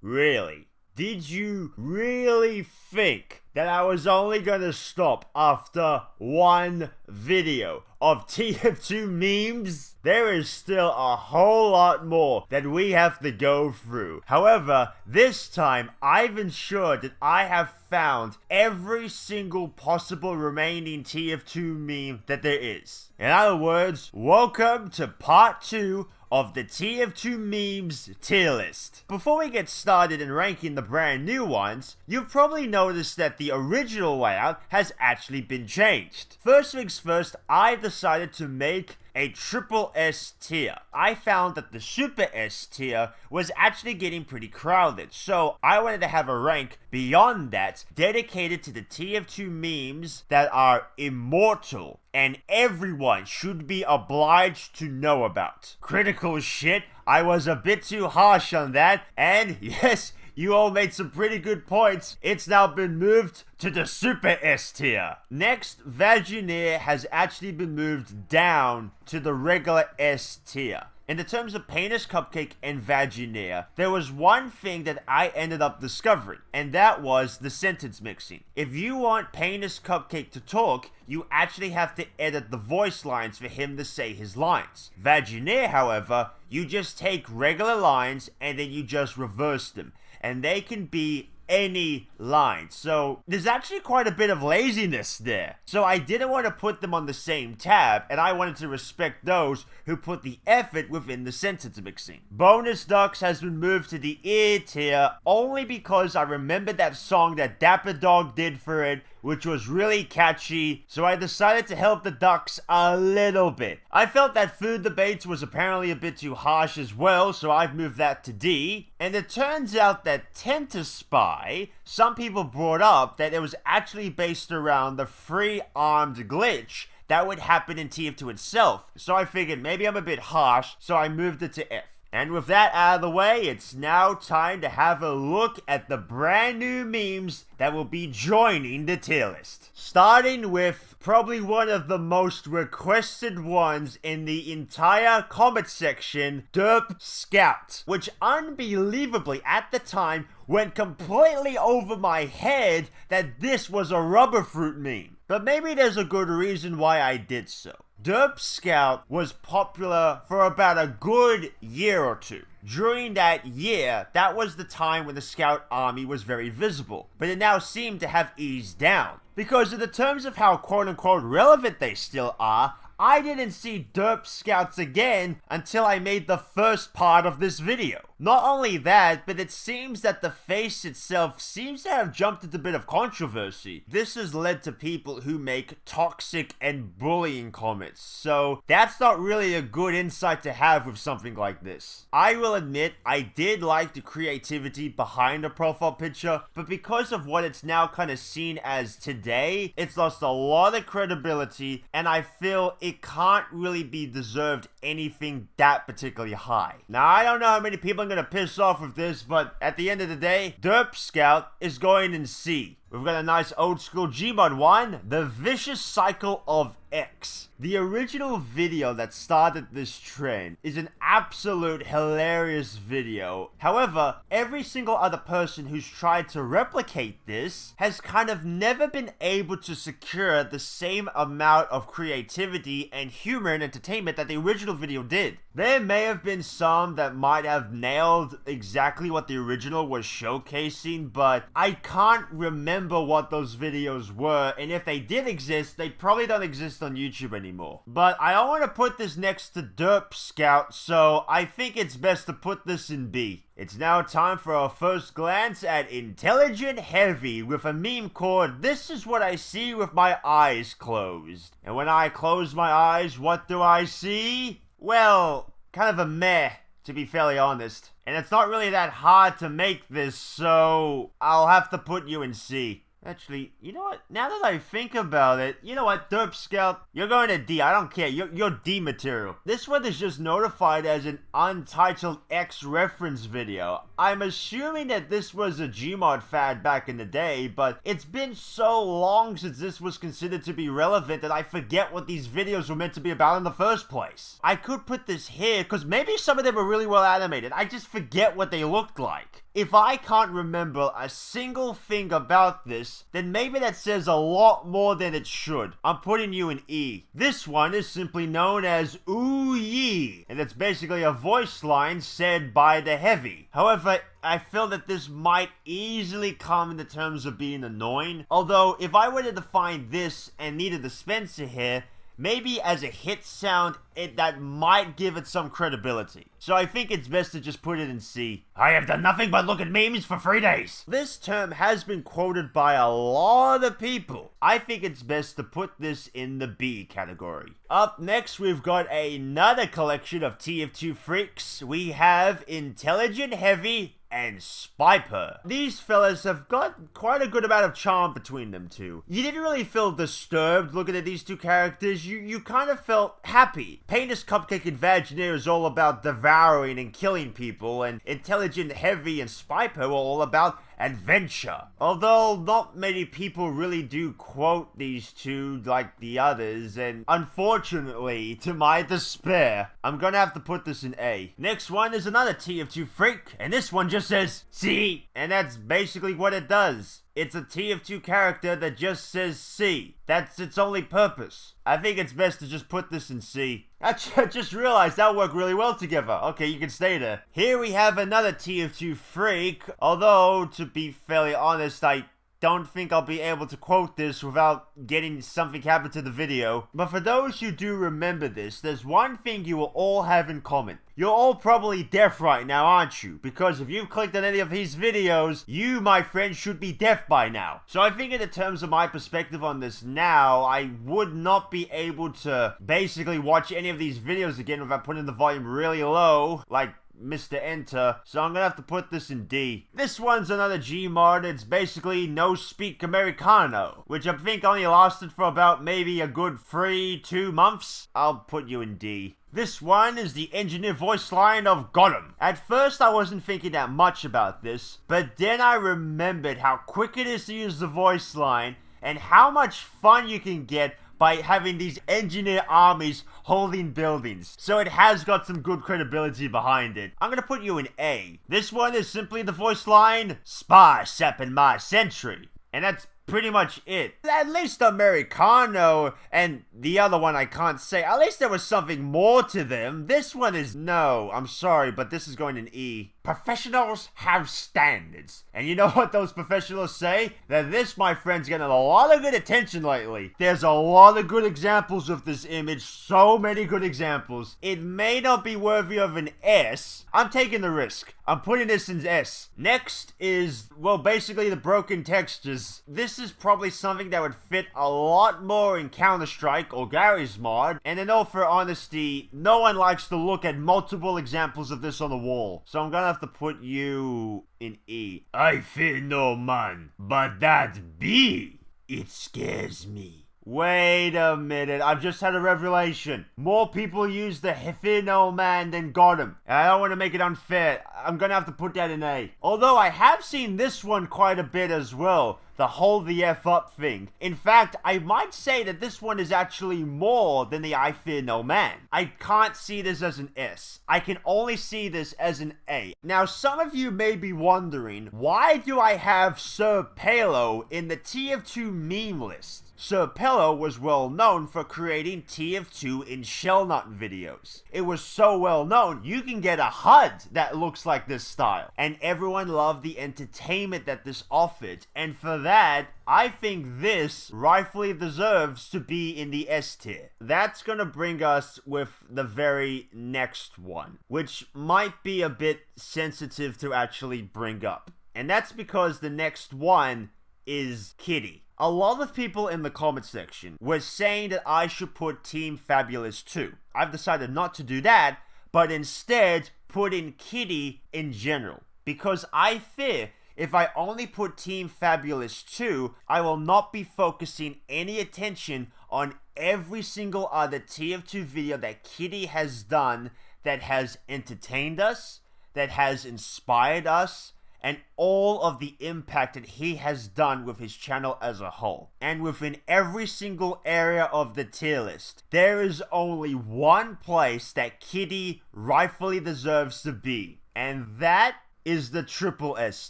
Really? Did you really think that I was only gonna stop after one video of TF2 memes? There is still a whole lot more that we have to go through. However, this time I've ensured that I have found every single possible remaining TF2 meme that there is. In other words, welcome to part 2 of the TF2 memes tier list. Before we get started in ranking the brand new ones, you've probably noticed that the original layout has actually been changed. First things first, I decided to make a triple S tier. I found that the super S tier was actually getting pretty crowded, so I wanted to have a rank beyond that dedicated to the TF2 memes that are immortal and everyone should be obliged to know about. Critical shit, I was a bit too harsh on that, and yes, you all made some pretty good points. It's now been moved to the Super S tier. Next, Vagineer has actually been moved down to the regular S tier. In the terms of Penis Cupcake and Vagineer, there was one thing that I ended up discovering, and that was the sentence mixing. If you want Penis Cupcake to talk, you actually have to edit the voice lines for him to say his lines. Vagineer, however, you just take regular lines and then you just reverse them, and they can be any line. So there's actually quite a bit of laziness there. So I didn't want to put them on the same tab, and I wanted to respect those who put the effort within the sentence mixing. Bonus Ducks has been moved to the ear tier only because I remembered that song that Dapper Dog did for it, which was really catchy, so I decided to help the ducks a little bit. I felt that Food Debates was apparently a bit too harsh as well, so I've moved that to D. And it turns out that Spy, some people brought up that it was actually based around the free-armed glitch that would happen in TF2 itself. So I figured maybe I'm a bit harsh, so I moved it to F. And with that out of the way, it's now time to have a look at the brand new memes that will be joining the tier list. Starting with probably one of the most requested ones in the entire comment section, Derp Scout, which unbelievably at the time went completely over my head that this was a rubber fruit meme. But maybe there's a good reason why I did so. Derp Scout was popular for about a good year or two. During that year, that was the time when the Scout army was very visible, but it now seemed to have eased down. Because in the terms of how quote-unquote relevant they still are, I didn't see Derp Scouts again until I made the first part of this video. Not only that, but it seems that the face itself seems to have jumped into a bit of controversy. This has led to people who make toxic and bullying comments, so that's not really a good insight to have with something like this. I will admit, I did like the creativity behind the profile picture, but because of what it's now kind of seen as today, it's lost a lot of credibility, and I feel it can't really be deserved anything that particularly high. Now, I don't know how many people I'm gonna piss off with this, but at the end of the day, Derp Scout is going in C. We've got a nice old school Gmod one, The Vicious Cycle of X. The original video that started this trend is an absolute hilarious video. However, every single other person who's tried to replicate this has kind of never been able to secure the same amount of creativity and humor and entertainment that the original video did. There may have been some that might have nailed exactly what the original was showcasing, but I can't remember what those videos were, and if they did exist, they probably don't exist on YouTube anymore. But I don't want to put this next to Derp Scout, so I think it's best to put this in B. It's now time for our first glance at Intelligent Heavy with a meme called "This is what I see with my eyes closed." And when I close my eyes, what do I see? Well, kind of a meh, to be fairly honest. And it's not really that hard to make this, so I'll have to put you in C. Actually, you know what? Now that I think about it, you know what, Derp Scout, you're going to D. I don't care. You're D material. This one is just notified as an untitled X reference video. I'm assuming that this was a Gmod fad back in the day, but it's been so long since this was considered to be relevant that I forget what these videos were meant to be about in the first place. I could put this here, because maybe some of them were really well animated. I just forget what they looked like. If I can't remember a single thing about this, then maybe that says a lot more than it should. I'm putting you in E. This one is simply known as Ooh Yee, and it's basically a voice line said by the Heavy. However, I feel that this might easily come in the terms of being annoying. Although, if I were to define this and needed the Spencer here, maybe as a hit sound, that might give it some credibility. So I think it's best to just put it in C. I have done nothing but look at memes for 3 days. This term has been quoted by a lot of people. I think it's best to put this in the B category. Up next, we've got another collection of TF2 freaks. We have Intelligent Heavy and Spiper. These fellas have got quite a good amount of charm between them two. You didn't really feel disturbed looking at these two characters. You kind of felt happy. Penis Cupcake and Vagineer is all about devouring and killing people, and Intelligent Heavy and Spiper were all about adventure. Although not many people really do quote these two like the others, and unfortunately, to my despair, I'm gonna have to put this in A. Next one is another TF2 freak, and this one just says C, and that's basically what it does. It's a TF2 character that just says C. That's its only purpose. I think it's best to just put this in C. I just realized that worked really well together. Okay, you can stay there. Here we have another TF2 freak, although, to be fairly honest, I don't think I'll be able to quote this without getting something happen to the video. But for those who do remember this, there's one thing you will all have in common. You're all probably deaf right now, aren't you? Because if you've clicked on any of these videos, you, my friend, should be deaf by now. So I think in the terms of my perspective on this now, I would not be able to basically watch any of these videos again without putting the volume really low, like Mr. Enter, so I'm gonna have to put this in D. This one's another G mod. It's basically No Speak Americano, which I think only lasted for about maybe a good 2 months. I'll put you in D. This one is the engineer voice line of Gotham. At first I wasn't thinking that much about this, but then I remembered how quick it is to use the voice line and how much fun you can get by having these engineer armies holding buildings. So it has got some good credibility behind it. I'm gonna put you in A. This one is simply the voice line, Spy sapping my century. And that's pretty much it. At least Americano and the other one I can't say. At least there was something more to them. This one is no. I'm sorry, but this is going in E. Professionals have standards. And you know what those professionals say? That this, my friend's getting a lot of good attention lately. There's a lot of good examples of this image. So many good examples. It may not be worthy of an S. I'm taking the risk. I'm putting this in S. Next is, well, basically the broken textures. This is probably something that would fit a lot more in Counter-Strike or Gary's mod. And in all for honesty, no one likes to look at multiple examples of this on the wall. So I'm gonna have to put you in E. I fear no man, but that bee, it scares me. Wait a minute, I've just had a revelation. More people use the fear no man than Gotham. And I don't want to make it unfair. I'm gonna have to put that in A. Although I have seen this one quite a bit as well. The hold the F up thing. In fact, I might say that this one is actually more than the I fear no man. I can't see this as an S. I can only see this as an A. Now, some of you may be wondering, why do I have Sir Palo in the TF2 meme list? Sir Palo was well known for creating TF2 in Shellnut videos. It was so well known, you can get a HUD that looks like this style. And everyone loved the entertainment that this offered. And for that, I think this rightfully deserves to be in the S tier. That's gonna bring us with the very next one, which might be a bit sensitive to actually bring up. And that's because the next one is Kitty. A lot of people in the comment section were saying that I should put Team Fabulous 2. I've decided not to do that, but instead put in Kitty in general. Because I fear if I only put Team Fabulous 2, I will not be focusing any attention on every single other TF2 video that Kitty has done that has entertained us, that has inspired us, and all of the impact that he has done with his channel as a whole. And within every single area of the tier list, there is only one place that Kitty rightfully deserves to be. And that is the triple S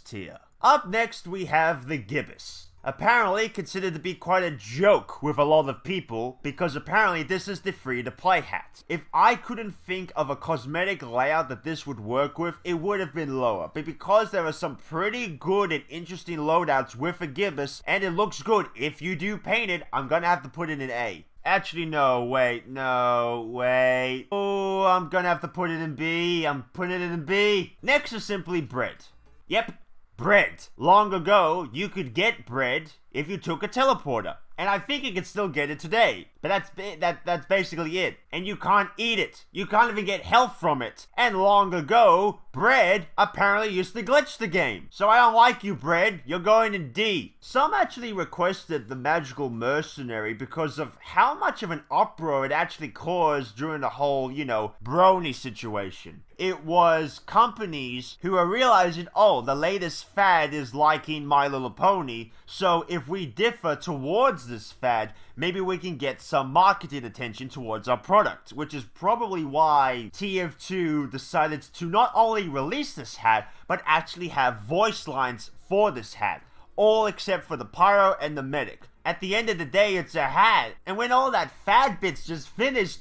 tier. Up next, we have the gibbous. Apparently considered to be quite a joke with a lot of people, because apparently this is the free-to-play hat. If I couldn't think of a cosmetic layout that this would work with, it would have been lower. But because there are some pretty good and interesting loadouts with a gibbous, and it looks good if you do paint it, I'm gonna have to put it in A. Actually, no, wait. Oh, I'm gonna have to put it in B. I'm putting it in B. Next is simply bread. Yep. Bread. Long ago, you could get bread if you took a teleporter. And I think you can still get it today. But that's basically it. And you can't eat it. You can't even get health from it. And long ago, bread apparently used to glitch the game. So I don't like you, bread. You're going in D. Some actually requested the magical mercenary because of how much of an uproar it actually caused during the whole, brony situation. It was companies who are realizing, oh, the latest fad is liking My Little Pony, so if we differ towards this fad, maybe we can get some marketing attention towards our product, which is probably why TF2 decided to not only release this hat, but actually have voice lines for this hat, all except for the pyro and the medic. At the end of the day, it's a hat. And when all that fad bit's just finished,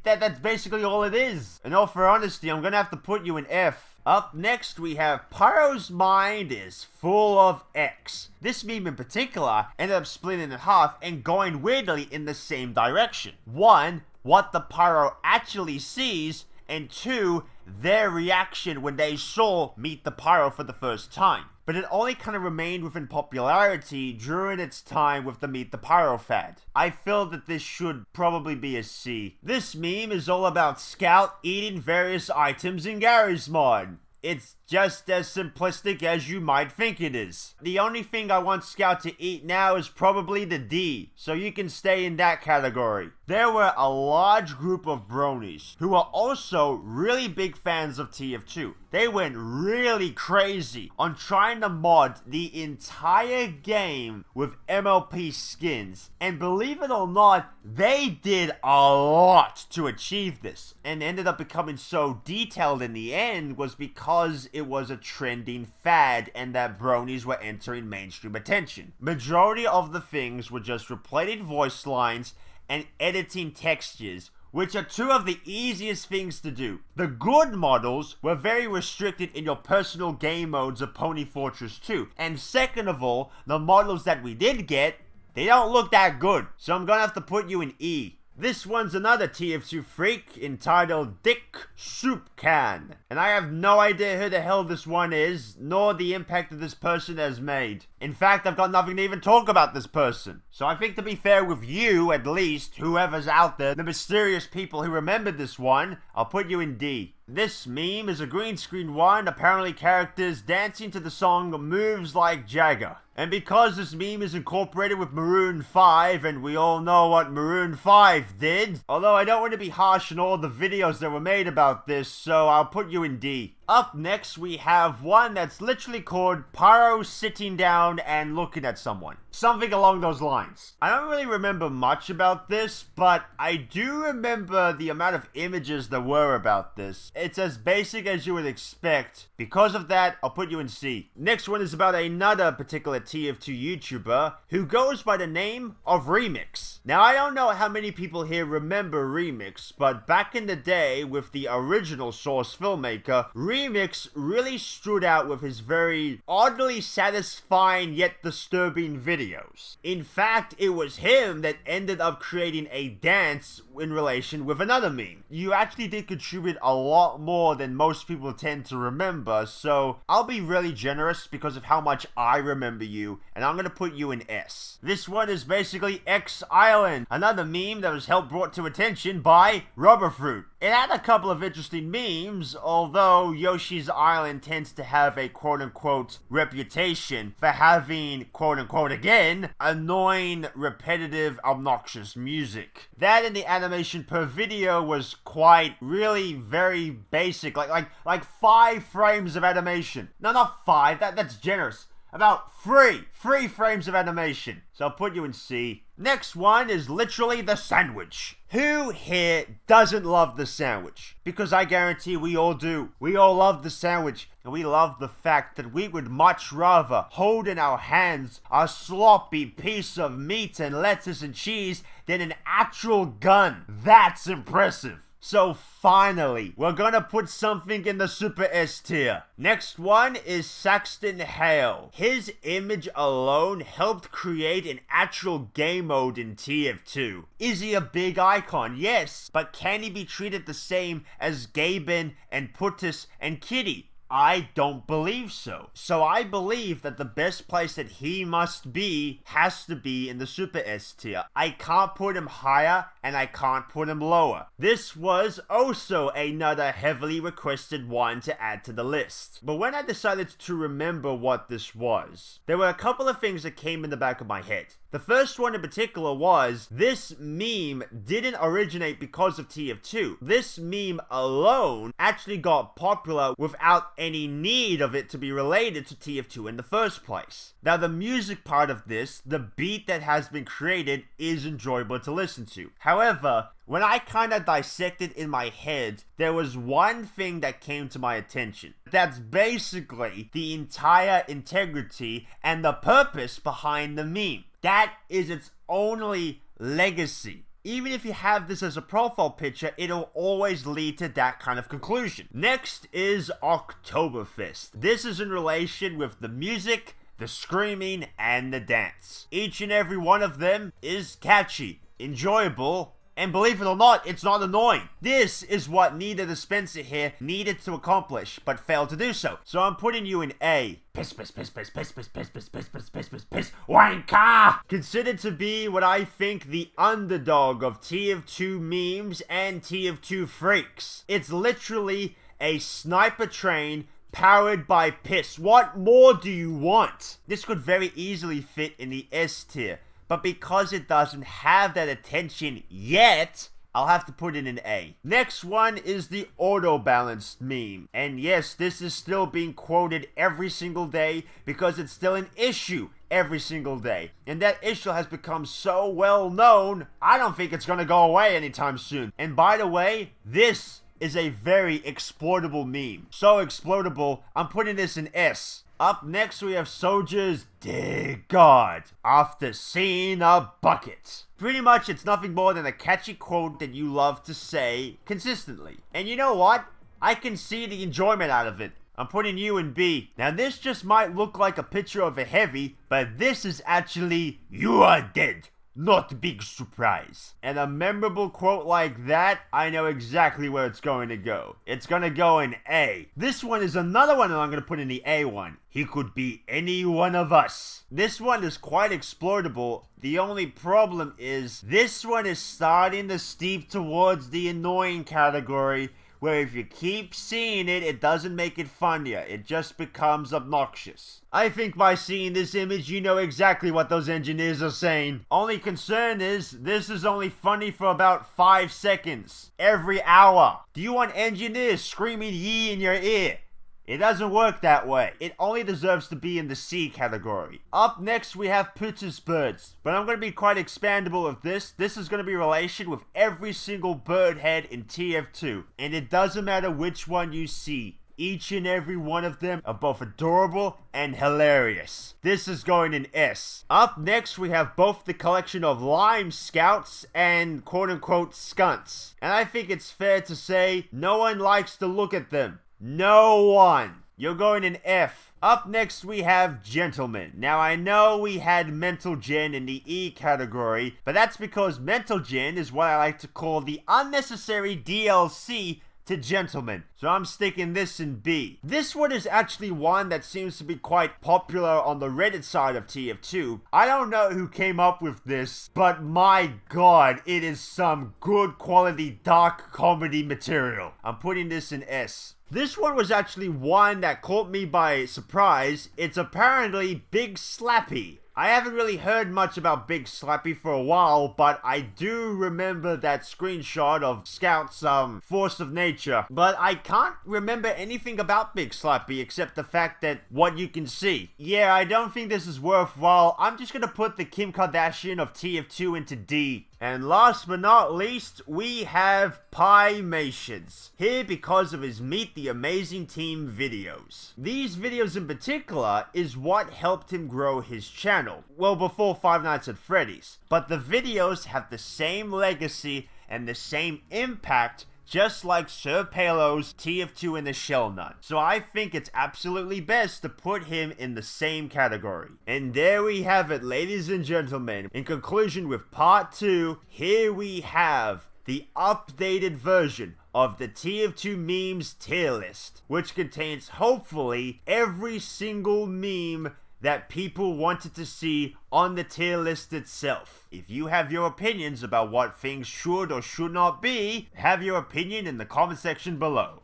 that's basically all it is. And all for honesty, I'm gonna have to put you in F. Up next, we have Pyro's mind is full of X. This meme in particular ended up splitting in half and going weirdly in the same direction. 1, what the Pyro actually sees, and 2, their reaction when they saw Meet the Pyro for the first time. But it only kind of remained within popularity during its time with the Meet the Pyro fad. I feel that this should probably be a C. This meme is all about Scout eating various items in Gary's mod. It's just as simplistic as you might think it is. The only thing I want Scout to eat now is probably the D, so you can stay in that category. There were a large group of bronies who are also really big fans of TF2. They went really crazy on trying to mod the entire game with MLP skins. And believe it or not, they did a lot to achieve this. And ended up becoming so detailed in the end was because it was a trending fad and that bronies were entering mainstream attention. Majority of the things were just replating voice lines and editing textures, which are two of the easiest things to do. The good models were very restricted in your personal game modes of Pony Fortress 2. And second of all, the models that we did get, they don't look that good. So I'm gonna have to put you in E. This one's another TF2 freak entitled Dick Soup Can. And I have no idea who the hell this one is, nor the impact that this person has made. In fact, I've got nothing to even talk about this person. So I think to be fair with you, at least, whoever's out there, the mysterious people who remembered this one, I'll put you in D. This meme is a green screen one, apparently characters dancing to the song Moves Like Jagger. And because this meme is incorporated with Maroon 5, and we all know what Maroon 5 did, although I don't want to be harsh on all the videos that were made about this, so I'll put you in D. Up next, we have one that's literally called Pyro sitting down and looking at someone. Something along those lines. I don't really remember much about this, but I do remember the amount of images there were about this. It's as basic as you would expect. Because of that, I'll put you in C. Next one is about another particular TF2 YouTuber who goes by the name of Remix. Now, I don't know how many people here remember Remix, but back in the day with the original Source filmmaker, Remix really stood out with his very oddly satisfying yet disturbing videos. In fact, it was him that ended up creating a dance in relation with another meme. You actually did contribute a lot more than most people tend to remember, so I'll be really generous because of how much I remember you, and I'm gonna put you in S. This one is basically X Island, another meme that was helped brought to attention by Rubberfruit. It had a couple of interesting memes, although Yoshi's Island tends to have a quote-unquote reputation for having, quote-unquote again, annoying, repetitive, obnoxious music. That and the animation per video was quite, really very basic, like 5 frames of animation. No, not 5, that's generous. About 3 frames of animation. So I'll put you in C. Next one is literally the sandwich. Who here doesn't love the sandwich? Because I guarantee we all do. We all love the sandwich, and we love the fact that we would much rather hold in our hands a sloppy piece of meat and lettuce and cheese than an actual gun. That's impressive. So finally, we're gonna put something in the Super S tier. Next one is Saxton Hale. His image alone helped create an actual game mode in TF2. Is he a big icon? Yes, but can he be treated the same as Gaben and Putis and Kitty? I don't believe so. So I believe that the best place that he must be has to be in the Super S tier. I can't put him higher and I can't put him lower. This was also another heavily requested one to add to the list. But when I decided to remember what this was, there were a couple of things that came in the back of my head. The first one in particular was, this meme didn't originate because of TF2. This meme alone actually got popular without any need of it to be related to TF2 in the first place. Now the music part of this, the beat that has been created, is enjoyable to listen to. However, when I kind of dissected in my head, there was one thing that came to my attention. That's basically the entire integrity and the purpose behind the meme. That is its only legacy. Even if you have this as a profile picture, it'll always lead to that kind of conclusion. Next is Oktoberfest. This is in relation with the music, the screaming, and the dance. Each and every one of them is catchy, enjoyable, and believe it or not, it's not annoying. This is what Nita the Spencer here needed to accomplish, but failed to do so. So I'm putting you in A. Piss, piss, piss, piss, piss, piss, piss, piss, piss, piss, piss, piss, piss, wanker! Considered to be what I think the underdog of TF2 memes and TF2 freaks. It's literally a sniper train powered by piss. What more do you want? This could very easily fit in the S tier. But because it doesn't have that attention yet, I'll have to put it in A. Next one is the auto-balanced meme. And yes, this is still being quoted every single day because it's still an issue every single day. And that issue has become so well known, I don't think it's gonna go away anytime soon. And by the way, this is a very exploitable meme. So exploitable, I'm putting this in S. Up next we have Soldier's Dear God, after seeing a bucket. Pretty much it's nothing more than a catchy quote that you love to say consistently. And you know what? I can see the enjoyment out of it. I'm putting you in B. Now this just might look like a picture of a heavy, but this is actually, you are dead. Not big surprise. And a memorable quote like that, I know exactly where it's going to go. It's gonna go in A. This one is another one that I'm gonna put in the A one. He could be any one of us. This one is quite exploitable. The only problem is, this one is starting to steep towards the annoying category, where if you keep seeing it, it doesn't make it funnier. It just becomes obnoxious. I think by seeing this image, you know exactly what those engineers are saying. Only concern is, this is only funny for about 5 seconds every hour. Do you want engineers screaming yee in your ear? It doesn't work that way. It only deserves to be in the C category. Up next, we have Putis birds. But I'm going to be quite expandable with this. This is going to be relation with every single bird head in TF2. And it doesn't matter which one you see. Each and every one of them are both adorable and hilarious. This is going in S. Up next, we have both the collection of Lime Scouts and quote-unquote skunts. And I think it's fair to say, no one likes to look at them. No one. You're going in F. Up next we have Gentlemen. Now I know we had Mental Gen in the E category, but that's because Mental Gen is what I like to call the unnecessary DLC to Gentlemen. So I'm sticking this in B. This one is actually one that seems to be quite popular on the Reddit side of TF2. I don't know who came up with this, but my god, it is some good quality dark comedy material. I'm putting this in S. This one was actually one that caught me by surprise. It's apparently Big Slappy. I haven't really heard much about Big Slappy for a while, but I do remember that screenshot of Scout's Force of Nature. But I can't remember anything about Big Slappy except the fact that what you can see. Yeah, I don't think this is worthwhile. I'm just gonna put the Kim Kardashian of TF2 into D. And last but not least, we have Piemations. Here because of his Meet the Amazing Team videos. These videos in particular is what helped him grow his channel. Well, before Five Nights at Freddy's. But the videos have the same legacy and the same impact, just like Sir Palo's TF2 and the Shell Nut. So I think it's absolutely best to put him in the same category. And there we have it, ladies and gentlemen. In conclusion with part 2, here we have the updated version of the TF2 memes tier list, which contains hopefully every single meme that people wanted to see on the tier list itself. If you have your opinions about what things should or should not be, have your opinion in the comment section below.